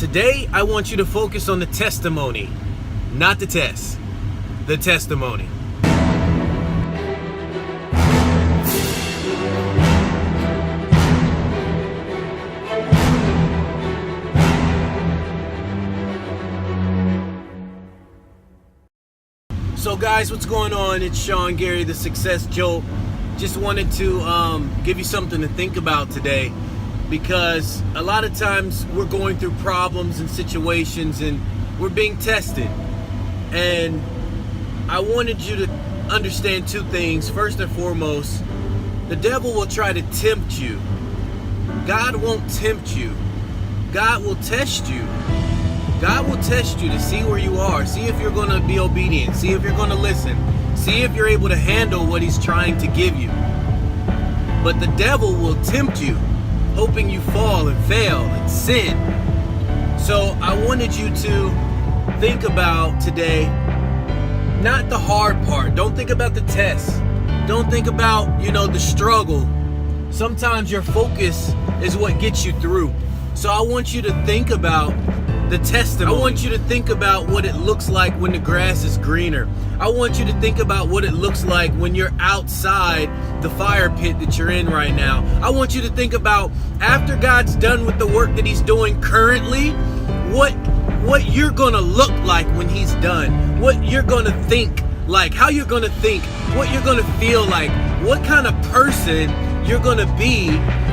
Today, I want you to focus on the testimony, not the test, the testimony. So guys, what's going on? It's Sean Gary, the Success Jolt. Just wanted to give you something to think about today, because a lot of times we're going through problems and situations and we're being tested. And I wanted you to understand two things. First and foremost, the devil will try to tempt you. God won't tempt you. God will test you. God will test you to see where you are, see if you're going to be obedient, see if you're going to listen, see if you're able to handle what he's trying to give you. But the devil will tempt you, hoping you fall and fail and sin. So I wanted you to think about today, not the hard part. Don't think about the test. Don't think about, the struggle. Sometimes your focus is what gets you through. So I want you to think about the testimony. I want you to think about what it looks like when the grass is greener. I want you to think about what it looks like when you're outside the fire pit that you're in right now. I want you to think about, after God's done with the work that he's doing currently, what you're gonna look like when he's done, what you're gonna think like, how you're gonna think, what you're gonna feel like, what kind of person you're gonna be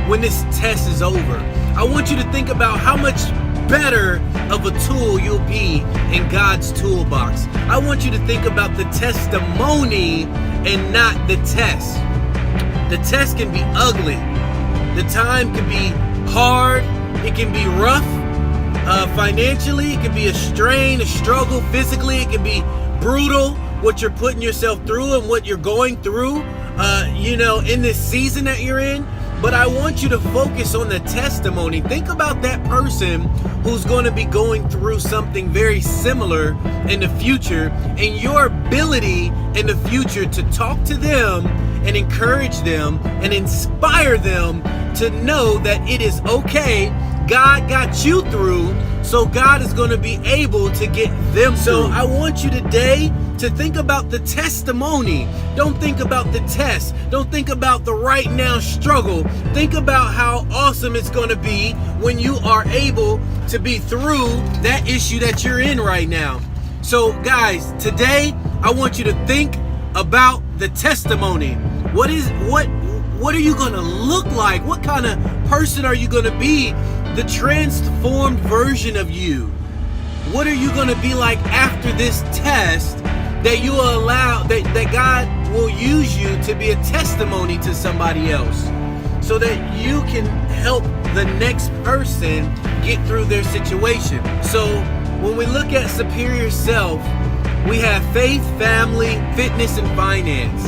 when this test is over. I want you to think about how much better of a tool you'll be in God's toolbox. I want you to think about the testimony and not the test. The test can be ugly. The time can be hard. It can be rough financially. It can be a strain, a struggle physically. It can be brutal, what you're putting yourself through and what you're going through, in this season that you're in. But I want you to focus on the testimony. Think about that person who's going to be going through something very similar in the future, and your ability in the future to talk to them and encourage them and inspire them to know that it is okay. God got you through, so God is going to be able to get them through. So I want you today to think about the testimony. Don't think about the test. Don't think about the right now struggle. Think about how awesome it's going to be when you are able to be through that issue that you're in right now. So guys, today I want you to think about the testimony. What are you going to look like? What kind of person are you going to be? The transformed version of you. What are you going to be like after this test, that you will allow, that God will use you to be a testimony to somebody else, so that you can help the next person get through their situation. So when we look at superior self, we have faith, family, fitness, and finance.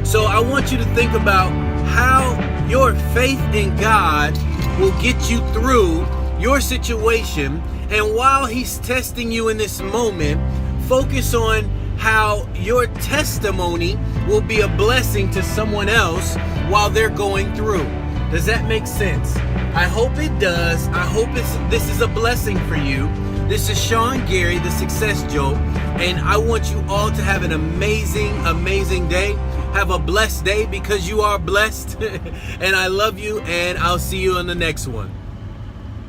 So I want you to think about how your faith in God will get you through your situation. And while he's testing you in this moment, focus on how your testimony will be a blessing to someone else while they're going through. Does that make sense? I hope it does. I hope this is a blessing for you. This is Sean Gary, the Success Jolt, and I want you all to have an amazing, amazing day. Have a blessed day, because you are blessed. And I love you, and I'll see you on the next one.